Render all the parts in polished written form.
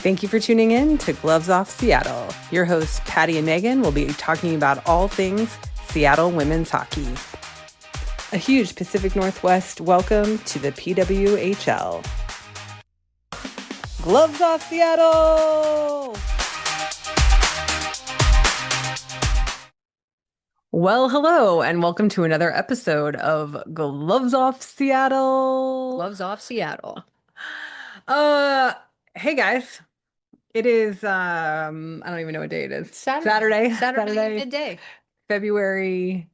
Thank you for tuning in to Gloves Off Seattle. Your hosts, Patti and Meagan, will be talking about all things Seattle women's hockey. A huge Pacific Northwest welcome to the PWHL. Gloves Off Seattle! Well, hello, and welcome to another episode of Gloves Off Seattle. Gloves Off Seattle. Hey guys. It is I don't even know what day it is. Saturday midday. February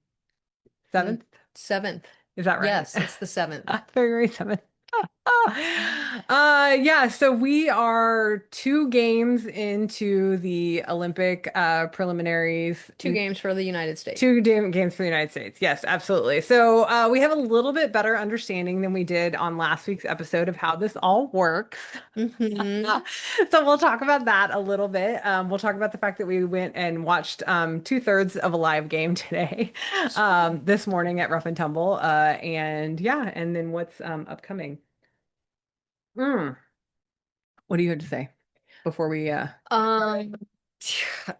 7th. 7th. Is that right? Yes, it's the 7th. February 7th. Yeah, so we are 2 games into the Olympic preliminaries. 2 games for the United States. 2 games for the United States. Yes, absolutely. So we have a little bit better understanding than we did on last week's episode of how this all works. So we'll talk about that a little bit. We'll talk about the fact that we went and watched 2/3 of a live game today, this morning at Rough Tumble. And then what's upcoming. What do you have to say before we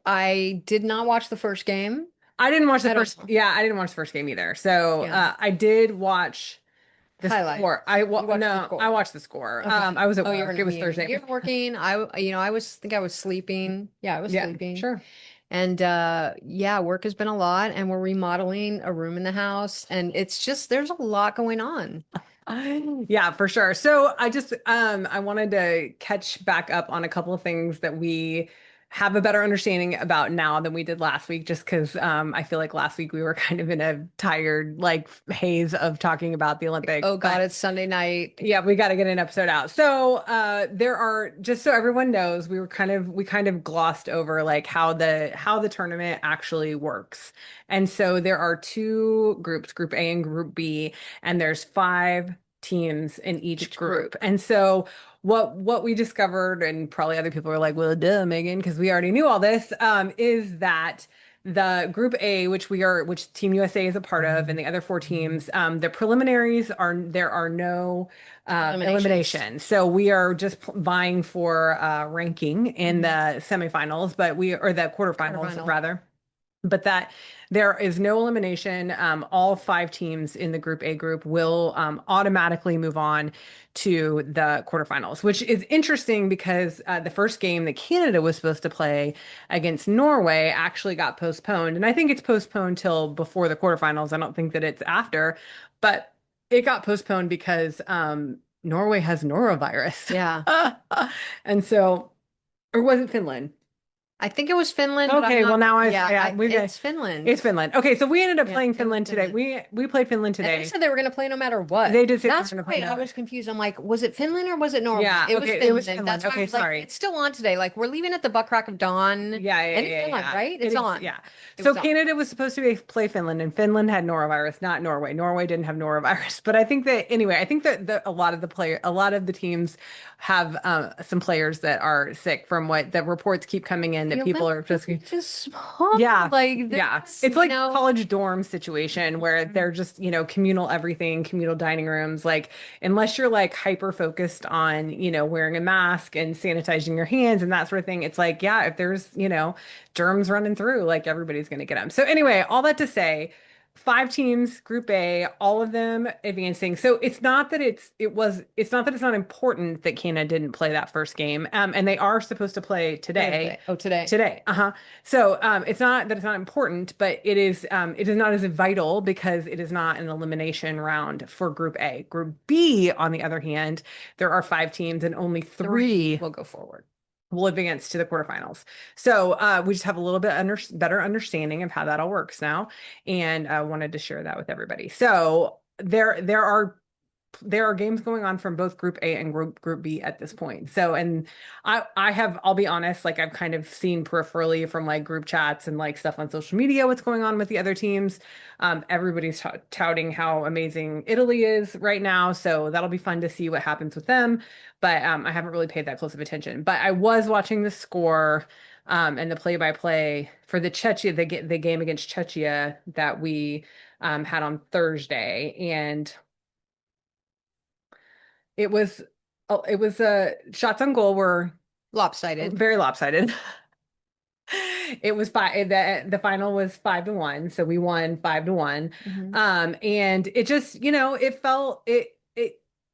I did not watch the first game. I didn't watch the first I didn't watch the first game either. So I did watch the score. I watched the score. Okay. I was at work. It was Thursday. You were working. I was sleeping. Yeah, I was sleeping. Sure. And work has been a lot, and we're remodeling a room in the house, and it's just there's a lot going on. Yeah, for sure. So I wanted to catch back up on a couple of things that we have a better understanding about now than we did last week, just because I feel like last week we were kind of in a tired haze of talking about the Olympics. Oh God, it's Sunday night. Yeah, we got to get an episode out. So there are, just so everyone knows, we kind of glossed over how the tournament actually works. And so there are 2 groups, Group A and Group B, and there's 5 teams in each group. And so what we discovered, and probably other people are like, well, duh, Meagan, because we already knew all this, is that the Group A, which Team USA is a part of, and the other 4 teams, the preliminaries there are no eliminations. So we are just vying for ranking in the semifinals, or the quarterfinals rather. But that there is no elimination. All 5 teams in the Group A group will automatically move on to the quarterfinals, which is interesting because the first game that Canada was supposed to play against Norway actually got postponed. And I think it's postponed till before the quarterfinals. I don't think that it's after, but it got postponed because Norway has norovirus. Yeah. And so, or was it Finland? I think it was Finland. Okay, well now it's Finland. It's Finland. Okay, so we ended up playing Finland today. We played Finland today. And they said they were going to play no matter what. They did say that's right. I was confused. I'm like, was it Finland or was it Norway? Yeah, it was Finland. That's okay, sorry. It's still on today. We're leaving at the butt crack of dawn. Yeah, and it's on, right? It's on. Yeah. So Canada was supposed to play Finland, and Finland had norovirus, not Norway. Norway didn't have norovirus. But I think that a lot of the teams have some players that are sick from what the reports keep coming in that people are just small. It's like college dorm situation where they're just communal everything, communal dining rooms. Unless you're hyper focused on wearing a mask and sanitizing your hands and that sort of thing, it's if there's germs running through, everybody's gonna get them. So anyway, all that to say, 5 teams, Group A, all of them advancing. So it's not that it's not important that Canada didn't play that first game. And they are supposed to play today. Today. So it's not that it's not important, but it is not as vital because it is not an elimination round for Group A. Group B, on the other hand, there are 5 teams and only 3 will go forward. Will advance to the quarterfinals. So we just have a little bit better understanding of how that all works now, and I wanted to share that with everybody. So there are games going on from both Group A and Group B at this point. So, and I'll be honest, I've kind of seen peripherally from group chats and stuff on social media what's going on with the other teams. Everybody's touting how amazing Italy is right now. So that'll be fun to see what happens with them. But I haven't really paid that close of attention. But I was watching the score and the play-by-play for the Czechia, the game against Czechia that we had on Thursday. And it was shots on goal were Lopsided. very lopsided. It was five. The final was 5-1, so we won 5-1. Hmm. And it just, it felt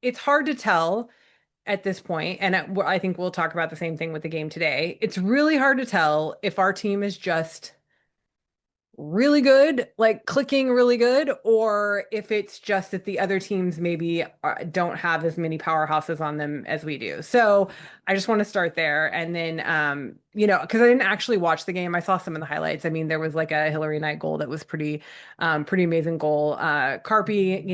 it's hard to tell at this point, and I think we'll talk about the same thing with the game today. It's really hard to tell if our team is just really good, like clicking really good, or if it's just that the other teams maybe don't have as many powerhouses on them as we do. So I just want to start there. And then, because I didn't actually watch the game, I saw some of the highlights. I mean, there was like a Hillary Knight goal that was pretty amazing goal. Carpi,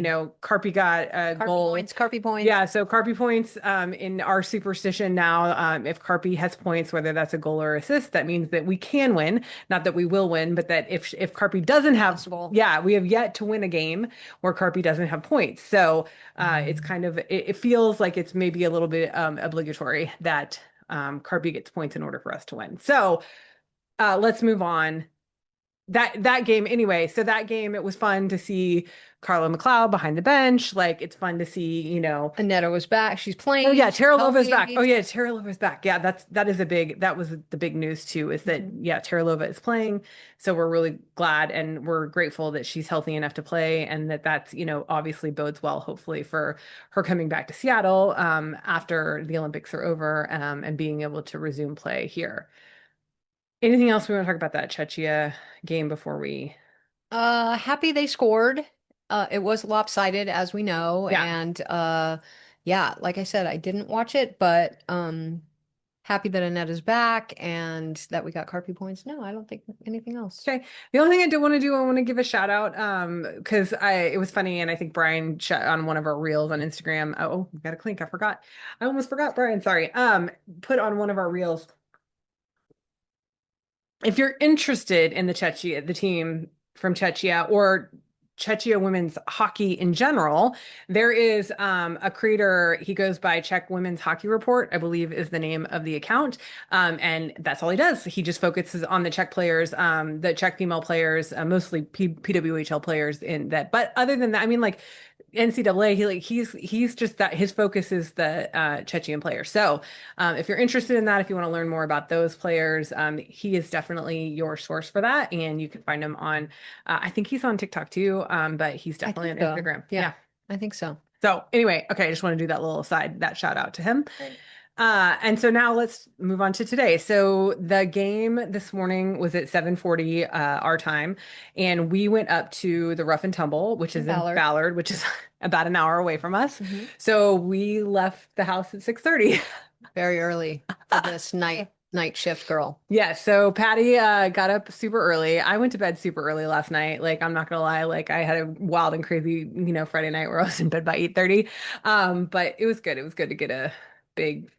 Carpi got a Carpy goal. points, Carpy points. Yeah, so Carpi points in our superstition now, if Carpi has points, whether that's a goal or assist, that means that we can win. Not that we will win, but that if Carpi doesn't have, Possible. yeah, we have yet to win a game where Carpi doesn't have points. So it's kind of it feels like it's maybe a little bit obligatory that Carpi gets points in order for us to win. So let's move on. That game anyway. So that game, it was fun to see Carla McLeod behind the bench. Like it's fun to see. Aneta was back. She's Oh yeah, playing. She's Tara Lova's back. Oh healthy. yeah, Tara Lova's back. Yeah, that was the big news too, is that Mhm. yeah, Tara Lova is playing. So we're really glad and we're grateful that she's healthy enough to play, and that's, obviously bodes well, hopefully, for her coming back to Seattle after the Olympics are over and being able to resume play here. Anything else we want to talk about that Czechia game before we Happy they scored. It was lopsided, as we know, yeah. and yeah, like I said, I didn't watch it, but happy that Aneta's back and that we got Carpy points. No, I don't think anything else. Okay. The only thing I do want to do, I want to give a shout out, because it was funny, and I think Brian shot on one of our reels on Instagram. Oh, we got a clink. I forgot. I almost forgot, Brian. Sorry. Put on one of our reels. If you're interested in the team from Czechia, or Czechia women's hockey in general, there is a creator. He goes by Czech Women's Hockey Report, I believe is the name of the account. And that's all he does. He just focuses on the Czech players, the Czech female players, mostly PWHL players in that. But other than that, I mean, like NCAA, he's just that his focus is the Chechen player. So if you're interested in that, if you want to learn more about those players, he is definitely your source for that, and you can find him on. I think he's on TikTok too, but he's I definitely think on so. Instagram. Yeah, Yeah. I think so. So anyway, okay, I just want to do that little side, that shout out to him. Right. And so now let's move on to today. So the game this morning was at 7:40 our time, and we went up to the Rough and Tumble, which In is in Ballard. Ballard, which is about an hour away from us. Hmm. So we left the house at 6:30. Very early for this night shift girl. Yeah, so Patty got up super early. I went to bed super early last night. Like, I'm not gonna lie, like I had a wild and crazy, Friday night where I was in bed by 8:30. But it was good. It was good to get a big,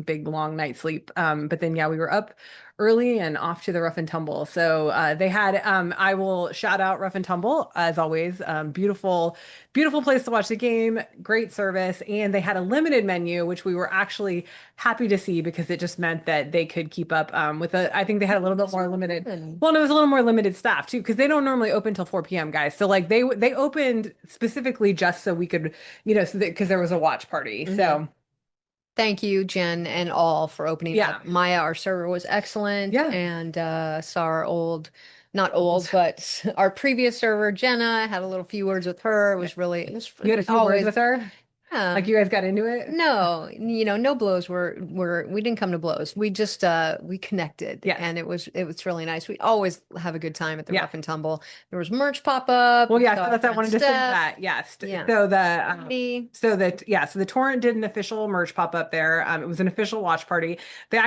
big long night's sleep. But then yeah, we were up early and off to the Rough and Tumble. So they had I will shout out Rough and Tumble as always. Beautiful, beautiful place to watch the game, great service, and they had a limited menu, which we were actually happy to see because it just meant that they could keep up with I think they had a little bit more limited. Well, and it was a little more limited staff too, because they don't normally open till 4 p.m., guys. So like they opened specifically just so we could, so because there was a watch party. Hmm. So Thank you, Jen, and all for opening yeah, up. Maya, our server, was excellent, yeah. and saw our not old, but our previous server, Jenna, had a little few words with her. It was You had a few words always, with her, yeah. like you guys got into it. No, no blows we didn't come to blows. We just we connected Yes. and it was really nice. We always have a good time at the Yeah. Rough and Tumble. There was merch pop up. Well, We yeah, saw so that's I friend wanted to say Steph. that. Yes. Yeah. So Andy. so the Torrent did an official merch pop up there. It was an official watch party. They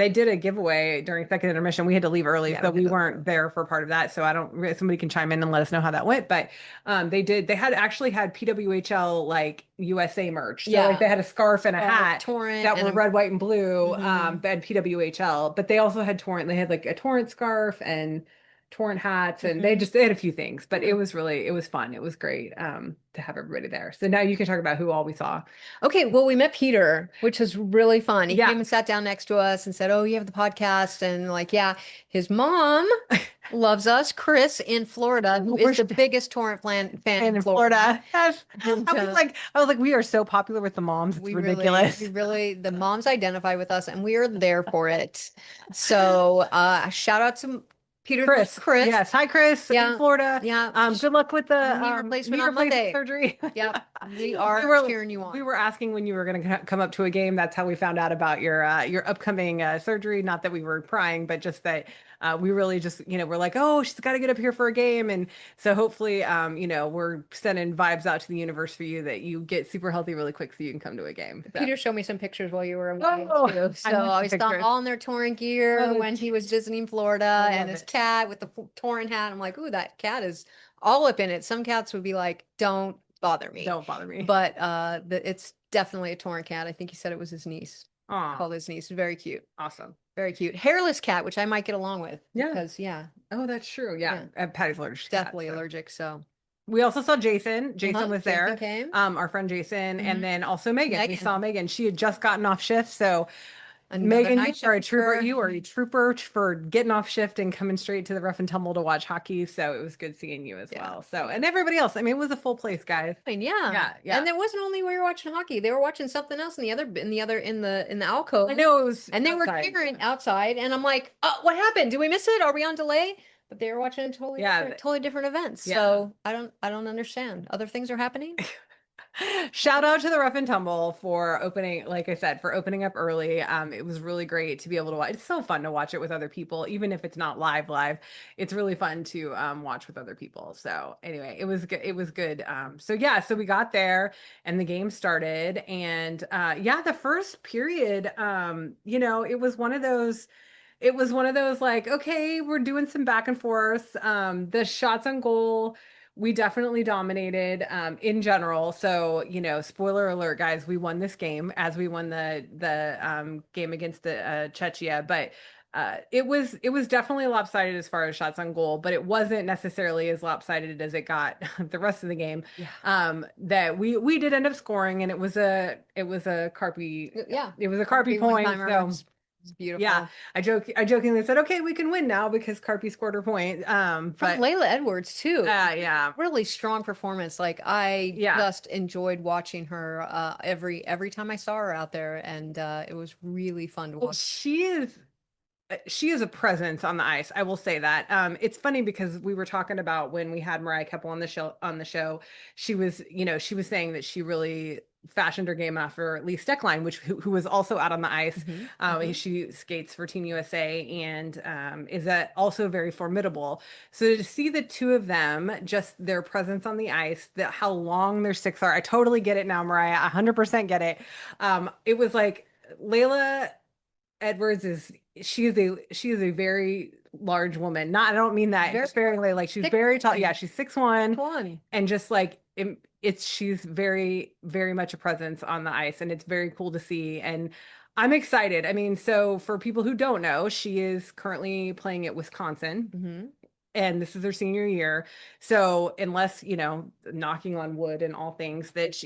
did a giveaway during second intermission. We had to leave early, Yeah, so we we had to weren't there for part of that. So I don't somebody can chime in and let us know how that went. But they had actually had PWHL like USA merch. So like Yeah. they had a scarf and a hat Torrent that and were red, white, and blue. Mhm. That had PWHL, but they also had Torrent. They had like a Torrent scarf and Torrent hats, and Mhm. they had a few things, but Yeah. it was fun. It was great to have everybody there. So now you can talk about who all we saw. Okay, well, we met Peter, which was really fun. He Yeah. came and sat down next to us and said, "Oh, you have the podcast," and like, yeah, his mom loves us. Chris in Florida, who is We're the biggest Torrent fan and in in Florida. Florida. Yes. And I was like, we are so popular with the moms. It's we ridiculous. really, the moms identify with us and we are there for it. So, shout out to Peter's mom, Chris. Chris. Yes. Hi, Chris in Yeah. Florida. Yeah. Good luck with the Knee replacement knee on replacement Monday. surgery. Yep. We We are were cheering you we on. were asking when you were going to come up to a game. That's how we found out about your upcoming surgery. Not that we were prying, but just that we really just we're like, oh, she's got to get up here for a game, and so hopefully we're sending vibes out to the universe for you that you get super healthy really quick so you can come to a game. So. Peter showed me some pictures while you were away Oh, too. I So love I the saw him pictures. all in their touring gear Oh, when he was visiting Florida I and love his it. cat with the Torrent hat. I'm like, ooh, that cat is all up in it. Some cats would be like, don't bother me. Don't bother me. But it's definitely a Torrent cat. I think he said it was his niece. Oh, Called his niece. Very cute. awesome. Very cute. Hairless cat, which I might get along with Yeah. because yeah, Oh, that's true. Yeah. yeah, Patty's allergic to cats. definitely So. allergic. So We also saw Jason. Jason was Jason there. came. Our friend Jason, and Hmm. then also Megan. We Megan, saw Megan. She had just gotten off shift, so another Megan, night you shifter. are a trooper for getting off shift and coming straight to the Rough and Tumble to watch hockey. So it was good seeing you as Yeah. well. So, and everybody else. I mean, it was a full place, guys. Fine, yeah. Yeah, yeah. And there wasn't only we were watching hockey, they were watching something else in the I alcove. know it was And they were outside. cheering outside. And I'm like, oh, what happened? Did we miss it? Are we on delay? But they were watching Yeah, totally different events. yeah. So I don't understand. Other things are happening. Shout out to the Rough and Tumble for opening, like I said, for opening up early. It was really great to be able to watch. It's so fun to watch it with other people, even if it's not live. It's really fun to watch with other people. So anyway, it was good. It was good. So yeah, so we got there and the game started, and yeah, the first period, it was one of those. It was one of those like, okay, we're doing some back and forth. The shots on goal, we definitely dominated in general. So, spoiler alert, guys, we won this game as we won the game against the Czechia, but it was definitely lopsided as far as shots on goal, but it wasn't necessarily as lopsided as it got the rest of the game. Yeah. That we did end up scoring, and it was a Yeah. Carpy One point. timer. So It's beautiful. yeah, I jokingly said, okay, we can win now because Carpy scored her point. From But Layla Edwards too. yeah, Really strong performance. Like I yeah. just enjoyed watching her every time I saw her out there, and it was really fun to Well, watch. she is a presence on the ice. I will say that. It's funny because we were talking about when we had Mariah Keppel on the show, she was saying that she really fashioned her game after Lee Steckline, who was also out on the ice. She skates for Team USA and is also very formidable. So to see the two of them, just their presence on the ice, how long their sticks are, I totally get it now, Mariah. 100% get it. It was like Layla Edwards she is a very large woman. Not I don't mean that Very sparingly. Like she's thick very tall. Yeah, woman. she's 6'1", One. and just like she's very very much a presence on the ice, and it's very cool to see. And I'm excited. I mean, so for people who don't know, she is currently playing at Wisconsin Mm-hmm. and this is her senior year. So unless, knocking on wood and all things that,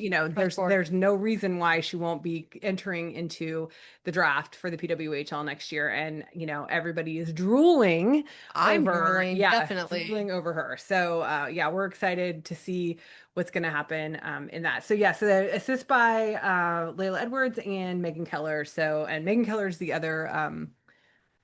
there's no reason why she won't be entering into the draft for the PWHL next year. And, everybody is drooling I'm over, drooling, yeah, definitely. drooling over her. So, yeah, we're excited to see what's going to happen in that. So, yeah, so the assist by Layla Edwards and Megan Keller. So, and Megan Keller is the other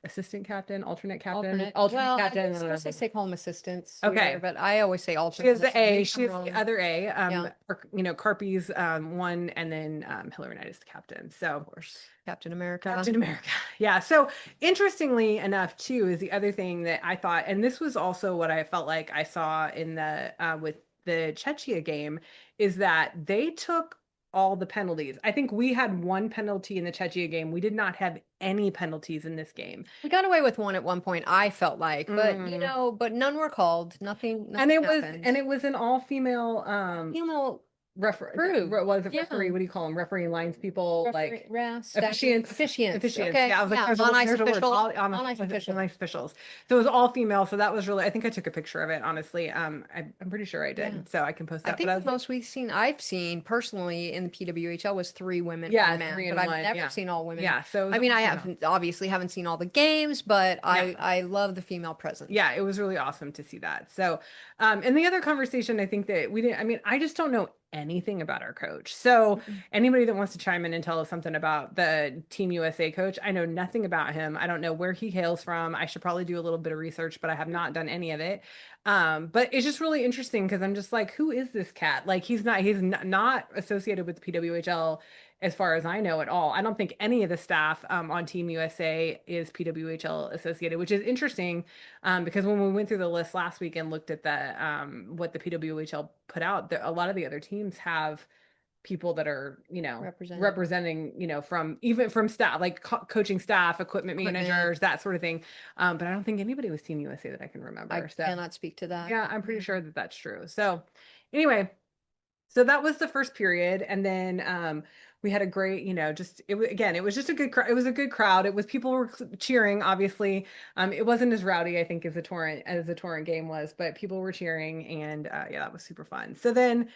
assistant captain, Alternate. alternate Well, I captain. was gonna say call them assistants here, Okay. but I always say She has alternate. the A. Maybe She I'm has the wrong. other A. Yeah, Carpy's one, and then Hillary Knight is the captain. So of course. Captain America. Captain America. Yeah. So interestingly enough, too, is the other thing that I thought, and this was also what I felt like I saw in the with the Czechia game, is that they took all the penalties. I think we had one penalty in the Czechia game. We did not have any penalties in this game. We got away with one at one point, I felt like, but Mm. but none were called. Nothing And it was happened. and it was an all female Female Crew. what is it, referee? Yeah. What do you call them? Referee lines people, Referee, like ref, statues, officiants, officiants. officiants. Okay. Yeah, I was like, Yeah. On-ice there's a word, officials. all On-ice officials. nice officials. So it was all female. So that was really, I think I took a picture of it, honestly. I'm pretty sure I Yeah. did. So I can post I that. But I think was the like, most I've seen personally in the PWHL was three women, yeah, one man, three but and I've one. never Yeah. seen all women. Yeah. So it was I mean, all I female. haven't obviously haven't seen all the games, but Yeah. I love the female presence. Yeah, it was really awesome to see that. So, and the other conversation, I think that we didn't, I mean, I just don't know anything about our coach. So, Mm-mm. anybody that wants to chime in and tell us something about the Team USA coach, I know nothing about him. I don't know where he hails from. I should probably do a little bit of research, but I have not done any of it. But it's just really interesting because I'm just like, who is this cat? Like, not associated with the PWHL as far as I know at all. I don't think any of the staff on Team USA is PWHL associated, which is interesting because when we went through the list last week and looked at the what the PWHL put out, a lot of the other teams have people that are, Representing representing, from even from staff, like coaching staff, equipment equipment. managers, that sort of thing. But I don't think anybody was Team USA that I can I remember. So cannot speak to that. yeah, I'm pretty Yeah. sure that that's true. So anyway, so that was the first period, and then we had a great, just it was again, it was just a good it was a good crowd. It was people were cheering, obviously. It wasn't as rowdy, I think, as the Torrent game was, but people were cheering, and yeah, that was super fun. So then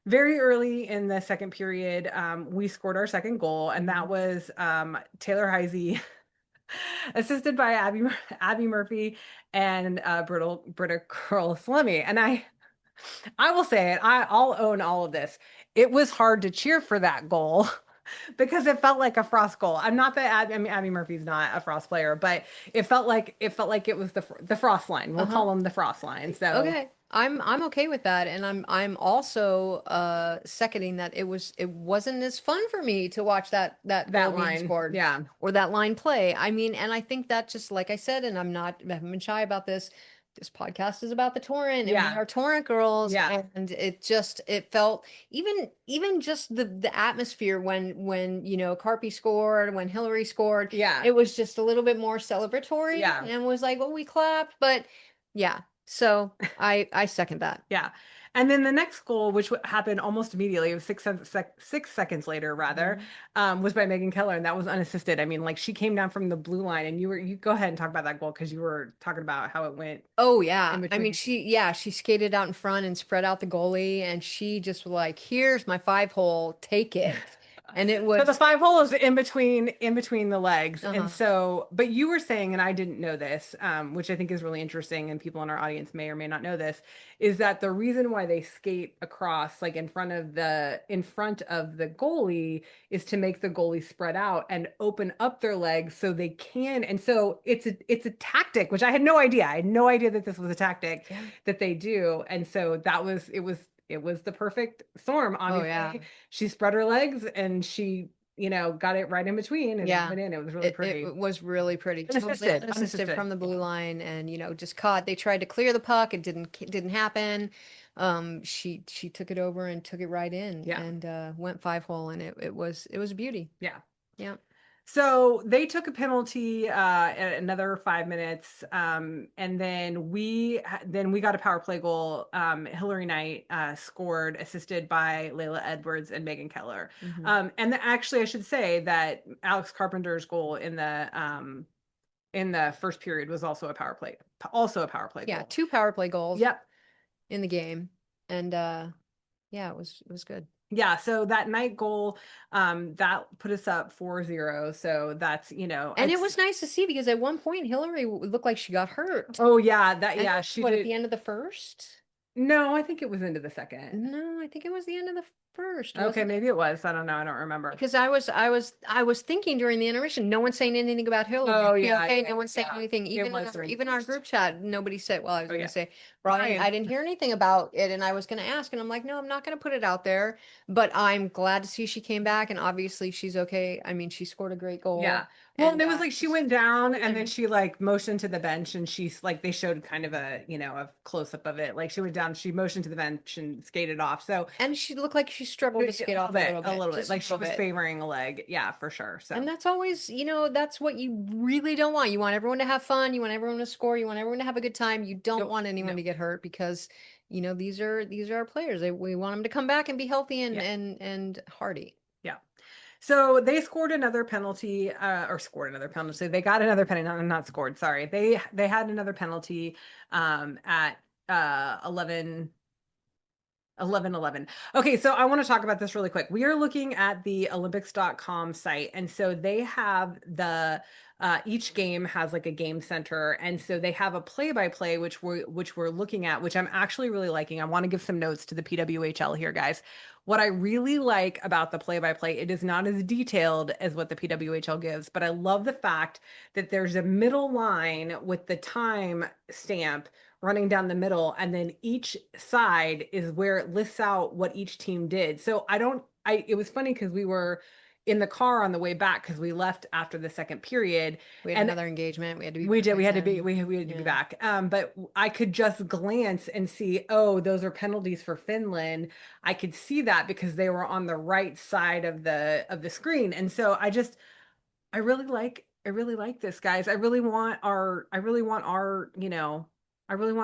very early in the second period, we scored our second goal, and that Mhm. was Taylor Heisey, assisted by Abby Murphy and Britta Curl Salemi. And I will say it. I'll own all of this. It was hard to cheer for that goal because it felt like a Frost goal. I'm not that I mean Abby Murphy's not a Frost player, but it was the Frost line. We'll Uh-huh. call them the Frost line. So Okay. I'm okay with that, and I'm also seconding that it wasn't as fun for me to watch that goal that being line, scored yeah, or that line play. I mean, and I think that, just like I said, and I haven't been shy about this. This podcast is about the Torrent, and we yeah, are Torrent girls, yeah, and it felt, even just the atmosphere when Carpy scored, when Hillary scored, yeah, it was just a little bit more celebratory, yeah. and was like, well, we clapped, but yeah. So I second that. Yeah. And then the next goal, which happened almost immediately, it was 6 seconds later, rather, Mhm. was by Megan Keller, and that was unassisted. I mean, like she came down from the blue line, and you go ahead and talk about that goal because you were talking about how it went Oh in yeah. I mean, between. she skated out in front and spread out the goalie, and she just was like, "Here's my 5 hole, take it." And it So the was, 5 hole is in between the legs. And uh-huh. so, but you were saying, and I didn't know this, which I think is really interesting, and people in our audience may or may not know this, is that the reason why they skate across, like in front of the goalie, is to make the goalie spread out and open up their legs so they can. And so it's a tactic, which I had no idea. I had no idea that this was a tactic Yeah. that they do. And so it was the perfect storm, Oh yeah. obviously. She spread her legs and she, got it right in between and Yeah. went in. It was really It pretty. was really pretty. Totally Unassisted, unassisted unassisted. from the blue line, and just caught. They tried to clear the puck. It didn't happen. She took it over and took it right in, Yeah, and went 5 hole, and it was a beauty. yeah. Yeah. So they took a penalty at another 5 minutes, and then we got a power play goal. Hillary Knight scored, assisted by Layla Edwards and Megan Keller. Hmm. Actually, I should say that Alex Carpenter's goal in the first period was also a power play Yeah, goal. 2 power play goals Yep. in the game. And yeah, it was good. Yeah, so that night goal, that put us up 4-0. So that's, And it was nice to see, because at one point Hillary looked like she got hurt. oh yeah, that And yeah, it was, she what, at did. the end of the first? No, I think it was into the second. No, I think it was the end of the first, Okay, wasn't it? maybe it was. I don't know. I don't remember. Because I was thinking during the intermission, no one's saying anything about Hillary. Is Oh she yeah, okay? yeah, No one's saying yeah. anything. It Even in was our during the even our first. group chat, nobody said. Well, I was Oh gonna yeah. say, Brian, I Brian. didn't hear anything about it, and I was gonna ask, and I'm like, no, I'm not gonna put it out there. But I'm glad to see she came back, and obviously she's okay. I mean, she scored a great Yeah. goal, Well, and and it was like she just went down keep and then going. she like motioned to the bench and she's like they showed kind of a close up of it. Like she went down, she motioned to the bench and skated off. So And she looked like she struggled to skate off a little bit. just a Like she little was bit. favoring a leg. Yeah, for sure. So And that's always, that's what you really don't want. You want everyone to have fun. You want everyone to score. You want everyone to have a good time. You don't nope, want anyone nope. to get hurt because, these are our players. We want them to come back and be healthy and Yeah, and hardy. yeah. So they scored another penalty, or scored another penalty. They got another penalty, not scored. Sorry, they had another penalty at 11. 11. Okay, so I want to talk about this really quick. We are looking at the Olympics.com site, and so they have each game has like a game center, and so they have a play-by-play which we're looking at, which I'm actually really liking. I want to give some notes to the PWHL here, guys. What I really like about the play-by-play, it is not as detailed as what the PWHL gives, but I love the fact that there's a middle line with the time stamp running down the middle, and then each side is where it lists out what each team did. So it was funny because we were in the car on the way back because we left after the second period, We had and another engagement. We had to be we back did. by We had to be. 10. We had to be Yeah. back. But I could just glance and see. Oh, those are penalties for Finland. I could see that because they were on the right side of the screen, and so I really like this, guys. I really want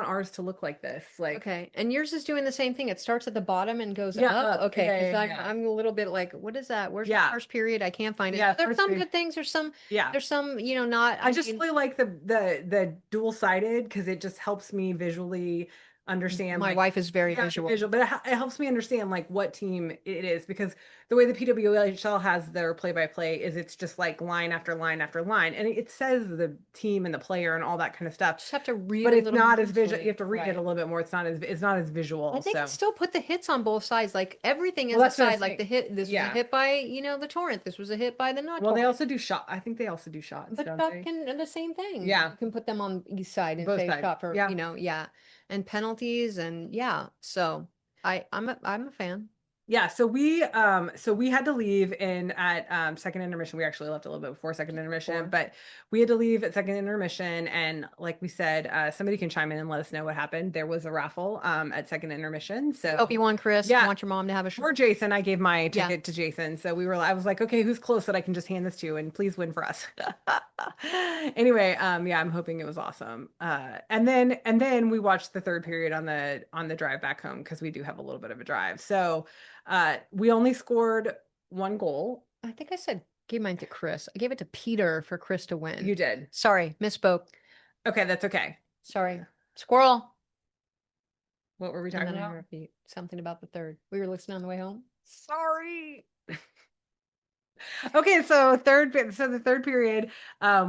ours to look like this. Like, Okay. And yours is doing the same thing. It starts at the bottom and goes yeah, up. up. Okay. Yeah, Because yeah, I'm yeah. I'm a little bit like, what is that? Where's the Yeah. first period? I can't find it. Yeah, So there's first some period. good things. Yeah. There's some, not, I I just mean, really like the dual-sided because it just helps me visually understand my like wife is very yeah, visual. visual, but it helps me understand like what team it is because the way the PWHL has their play-by-play is it's just like line after line after line and it says the team and the player and all that kind of stuff, Just have to read but a it's little more not as visual. You closely. have to read it a Right. little bit more. It's not as visual. And they can So, still put the hits on both sides. Like everything well, is a that's what I was side. Like saying. the hit, this was a Yeah. hit by, the Torrent. This was a hit by the not Well, they Torrent. also do shot. I think they also do shots, But don't shot they? can the same thing. Yeah, You can put them on each side and both say sides. shot for, Yeah. yeah, and penalties and yeah. So I'm a fan. Yeah, so we had to leave in at second intermission. We actually left a little bit before second intermission, Or but we had to leave at second intermission and like we said, somebody can chime in and let us know what happened. There was a raffle at second intermission. we hope So you won, Chris. I yeah, want your mom to have a or shirt. Jason, I gave my Yeah. ticket to Jason. So I was like, okay, who's close that I can just hand this to and please win for us. Anyway, yeah, I'm hoping it was awesome. And then we watched the third period on the drive back home because we do have a little bit of a drive. So we only scored one goal. I think I said gave mine to Chris. I gave it to Peter for Chris to win. You did. Sorry, misspoke. Okay, that's okay. Sorry. Squirrel. What were we And talking then I about? repeat something about the third. We were listening on the way home. Sorry. Okay, so the third period,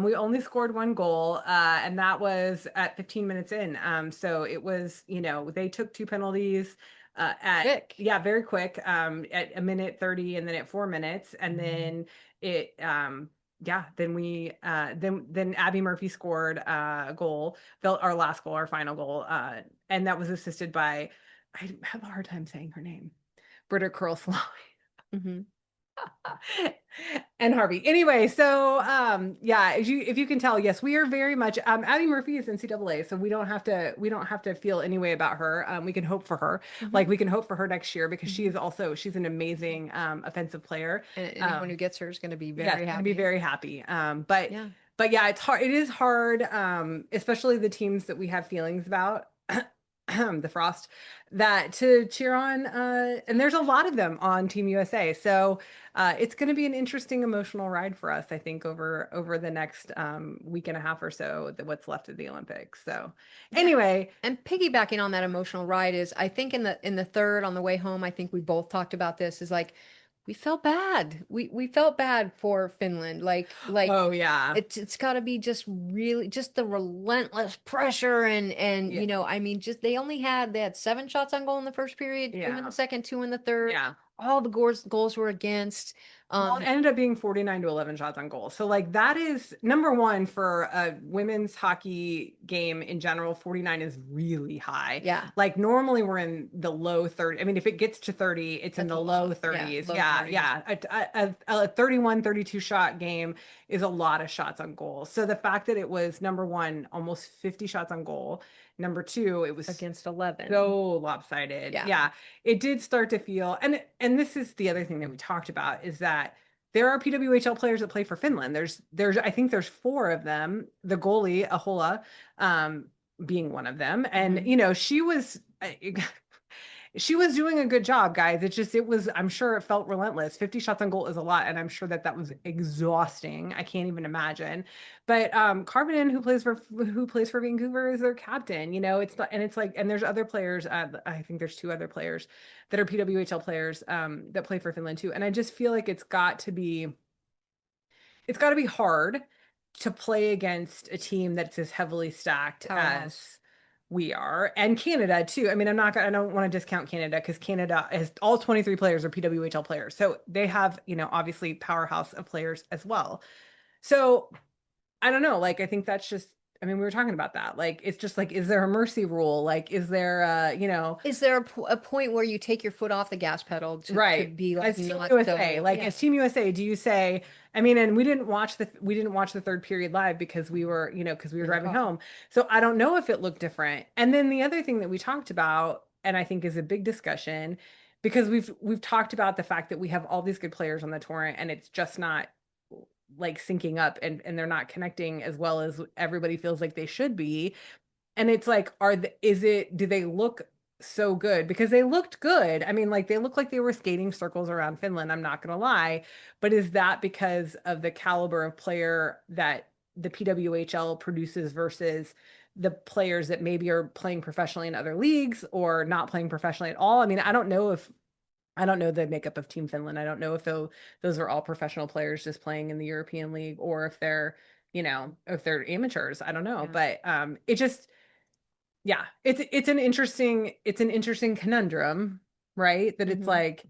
we only scored one goal, and that was at 15 minutes in. So it was, they took two penalties at Quick. yeah, very quick, at a minute 30 and then at 4 minutes, and then it yeah, then we then Abby Murphy scored a goal, our last goal, our final goal, and that was assisted by I have a hard time saying her name, Britta Curl Hmm. and Harvey. Anyway, so yeah, if you can tell, yes, we are very much Abby Murphy is NCAA, so we don't have to feel any way about her. We can hope for her. Hmm. Like we can hope for her next year because Hmm. she's an amazing offensive player. And anyone who Um gets her is going to be yes, very gonna be happy. very happy. But Yeah. but yeah, it's hard. It is hard, especially the teams that we have feelings about. The Frost that to cheer on and there's a lot of them on Team USA, so it's going to be an interesting emotional ride for us, I think, over the next week and a half or so, what's left of the Olympics. So Yeah. anyway, And piggybacking on that emotional ride is I think in the third on the way home, I think we both talked about this is like we felt bad. We felt bad for Finland. Like oh yeah, it's got to be just really just the relentless pressure and yeah, I mean just they had 7 shots on goal in the first period, 2 in the yeah, second, 2 in the third. yeah. All the goals were against. Well, it ended up being 49 to 11 shots on goal. So like that is number one for a women's hockey game in general. 49 is really high. Yeah, Like normally we're in the low 30. I mean, if it gets to 30, it's in that's a the low lot. Yeah, 30s. low Yeah, 30s. yeah. A 31, 32 shot game is a lot of shots on goal. So the fact that it was number one, almost 50 shots on goal, Number two, it was against 11. so lopsided. Yeah. Yeah, it did start to feel, and this is the other thing that we talked about is that there are PWHL players that play for Finland. There's I think there's four of them. The goalie, Ahola, being one of them, and Hmm. she was doing a good job, guys. It was, I'm sure it felt relentless. 50 shots on goal is a lot, and I'm sure that that was exhausting. I can't even imagine. But Carvinen, who plays for Vancouver, is their captain. It's not, and it's like, and there's other players. I think there's two other players that are PWHL players that play for Finland too. And I just feel like it's got to be hard to play against a team that's as heavily stacked Powerhouse. as we are, and Canada too. I mean, I don't want to discount Canada because Canada has all 23 players are PWHL players. So they have, obviously powerhouse of players as well. So I don't know. Like, I think that's just, I mean, we were talking about that. Like, it's just like, is there a mercy rule? Like, is there, Is there a point where you take your foot off the gas pedal to right. be like As Team not USA, so, like yeah, as Team USA, do you say, I mean, and we didn't watch the third period live because we were in the driving car? home. So I don't know if it looked different. And then the other thing that we talked about, and I think is a big discussion, because we've talked about the fact that we have all these good players on the Torrent and it's just not like syncing up, and they're not connecting as well as everybody feels like they should be. And it's like, do they look so good? Because they looked good. I mean, like they looked like they were skating circles around Finland, I'm not gonna lie. But is that because of the caliber of player that the PWHL produces versus the players that maybe are playing professionally in other leagues or not playing professionally at all? I mean, I don't know the makeup of Team Finland. I don't know if those are all professional players just playing in the European League or if they're amateurs. I don't know. Yeah. But it just, yeah, it's an interesting conundrum, right? That it's Hmm. like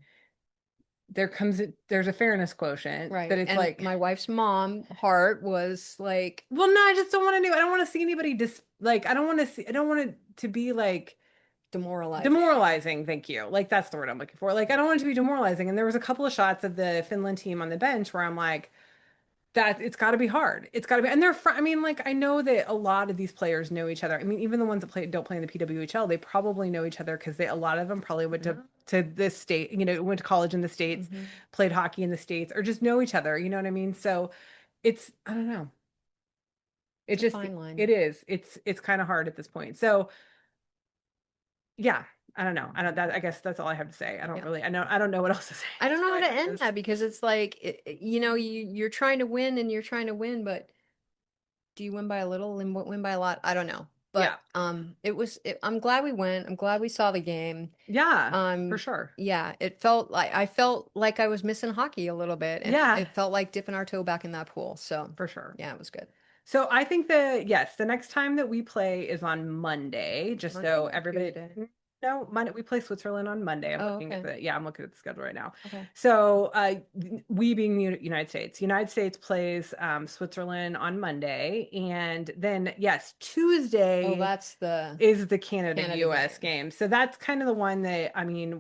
there's a fairness quotient that Right. it's And like, my wife's mom, Heart, was like well, no, I just don't want to do. I don't want to see anybody like I don't want it to be like demoralizing. demoralizing. Thank you. Like that's the word I'm looking for. Like I don't want it to be demoralizing. And there was a couple of shots of the Finland team on the bench where I'm like, that it's got to be hard. It's got to be, and I mean, like I know that a lot of these players know each other. I mean, even the ones that don't play in the PWHL, they probably know each other because a lot of them probably went to Yeah. the state, went to college in the States, Hmm. played hockey in the States, or just know each other. You know what I mean? So I don't know. It It's a just fine line. it is. It's kind of hard at this point. So yeah, I don't know. I guess that's all I have to say. I don't Yeah. really. I don't know what else to say. I don't know So how I to guess end just that because it's like, you're trying to win and you're trying to win, but do you win by a little and win by a lot? I don't know. yeah, But I'm glad we went. I'm glad we saw the game. yeah, for Um, sure. yeah, I felt like I was missing hockey a little bit, and Yeah, it felt like dipping our toe back in that pool. So, for sure. yeah, it was good. So I think that yes, the next time that we play is on Monday, just so Monday, everybody. Tuesday. No, Monday we play Switzerland on Monday. Oh, okay. Yeah, I'm looking at the schedule right now. Okay. So we being the United States plays Switzerland on Monday, and then yes, Oh, Tuesday that's the is the Canada Canada US game. game. So that's kind of the one that I mean,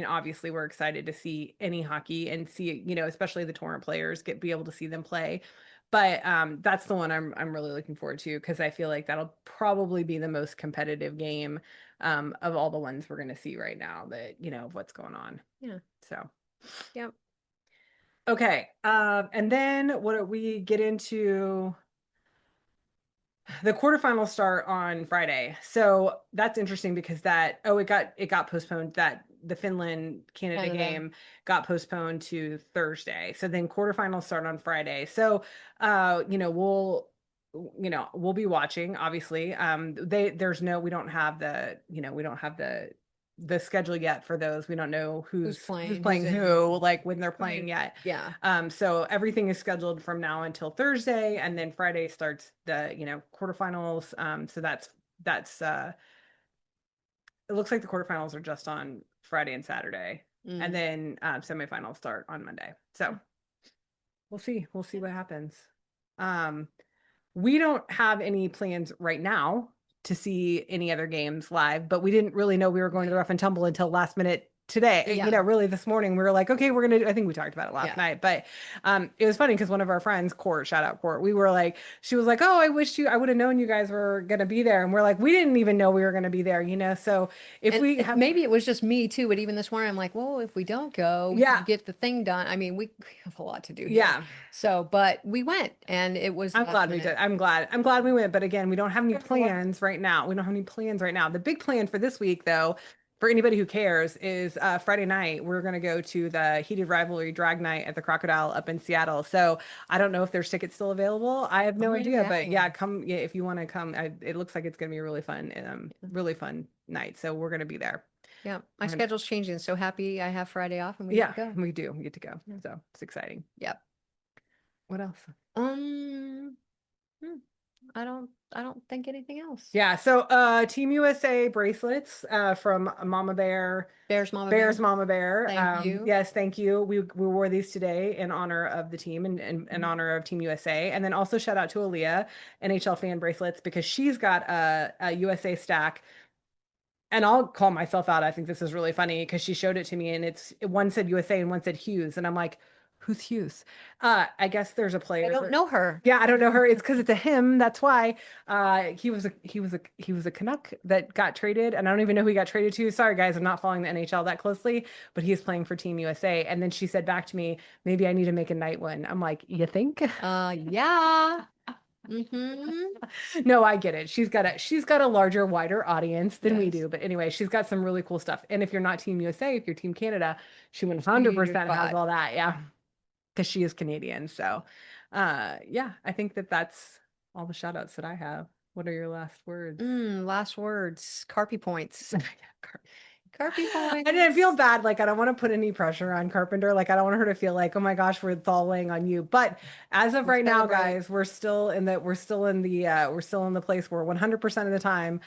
obviously we're excited to see any hockey and see, especially the Torrent players be able to see them play. But that's the one I'm really looking forward to because I feel like that'll probably be the most competitive game of all the ones we're going to see right now that, of what's going on. Yeah. So, Yep. okay. And then what do we get into? The quarterfinals start on Friday. So that's interesting because it got postponed, that the Finland Canada Canada. game got postponed to Thursday. So then quarterfinals start on Friday. So we'll be watching, obviously. We don't have the schedule yet for those. We don't know Who's who's playing? Who's playing in? who, like when they're playing Right. yet. Yeah. So everything is scheduled from now until Thursday, and then Friday starts the, quarterfinals. So that's it looks like the quarterfinals are just on Friday and Saturday, and Mm. then semifinals start on Monday. So we'll see Yeah. what happens. Um, we don't have any plans right now to see any other games live, but we didn't really know we were going to the Right. Rough and Tumble until last minute today, Yeah. really this morning. We were like, okay, I think we talked about it last Yeah. night, but it was funny because one of our friends, Court, shout out Court, we were like, she was like, oh, I would have known you guys were gonna be there. And we're like, we didn't even know we were gonna be there, So if And we have, maybe it was just me too, but even this morning, I'm like, well, if we don't go, we yeah, can get the thing done. I mean, we have a lot to do here. yeah. So, but we went and it was I'm last glad we minute. did. I'm glad we went. But again, we don't have any plans right now. We don't have any plans right now. The big plan for this week, though, for anybody who cares, is Friday night. We're going to go to the Heated Rivalry Drag Night at the Crocodile up in Seattle. So I don't know if there's tickets still available. I have no Oh, idea. But yeah. yeah, come. Yeah, if you want to come, it looks like it's going to be a really fun night. So we're going to be there. Yeah. My We're gonna, schedule's changing. So happy I have Friday off and we get yeah, to go. we do. We get to go. Yeah. So it's exciting. Yep. What else? Um, hmm, I don't think anything else. Yeah, so Team USA bracelets from Mama Bear, Bears, Mama Bears Bear. Mama Bear. Thank you. Yes, thank you. We wore these today in honor of the team and in Mhm. honor of Team USA. And then also shout out to Aaliyah, NHL fan bracelets, because she's got a USA stack. And I'll call myself out. I think this is really funny because she showed it to me and one said USA and one said Hughes. And I'm like, who's Hughes? I guess there's a I player. don't know her. Yeah, I don't know her. It's because it's a him. That's why. He was a Canuck that got traded, and I don't even know who he got traded to. Sorry, guys, I'm not following the NHL that closely, but he's playing for Team USA. And then she said back to me, maybe I need to make a night one. I'm like, you think? Yeah. Mm-hmm. No, I get it. She's got a larger, wider audience than we Yes. do. But anyway, she's got some really cool stuff. And if you're not Team USA, if you're Team Canada, she Huge 100% has spot. all that. Yeah, because she is Canadian. So, yeah, I think that's all the shout outs that I have. What are your last words? Last words. Carpy points. Carpy I didn't feel points. bad. Like, I don't want to put any pressure on Carpenter. Like, I don't want her to feel like, oh my gosh, it's all laying on you. But as of We right now, celebrate. guys, we're still in the place where 100% of the time,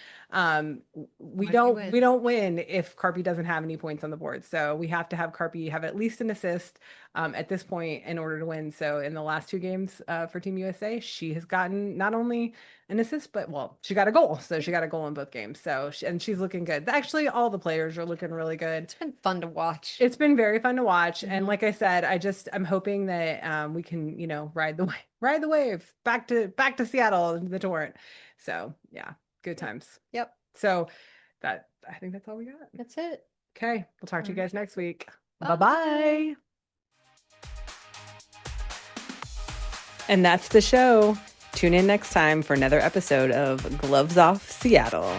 we Carpy we wins. don't win if Carpy doesn't have any points on the board. So we have to have Carpy have at least an assist, at this point in order to win. So in the last two games, for Team USA, she has gotten not only an assist, but well, she got a goal. So she got a goal in both games. So and she's looking good. Actually, all the players are looking really good. It's been fun to watch. It's been very fun to watch. And Mhm. like I said, I'm hoping that we can, ride the wave back to Seattle and the Torrent. So yeah, good Yep. times. Yep. So I think that's all we got. That's it. Okay, we'll talk to All you guys right. next week. Bye Bye. bye. And that's the show. Tune in next time for another episode of Gloves Off Seattle.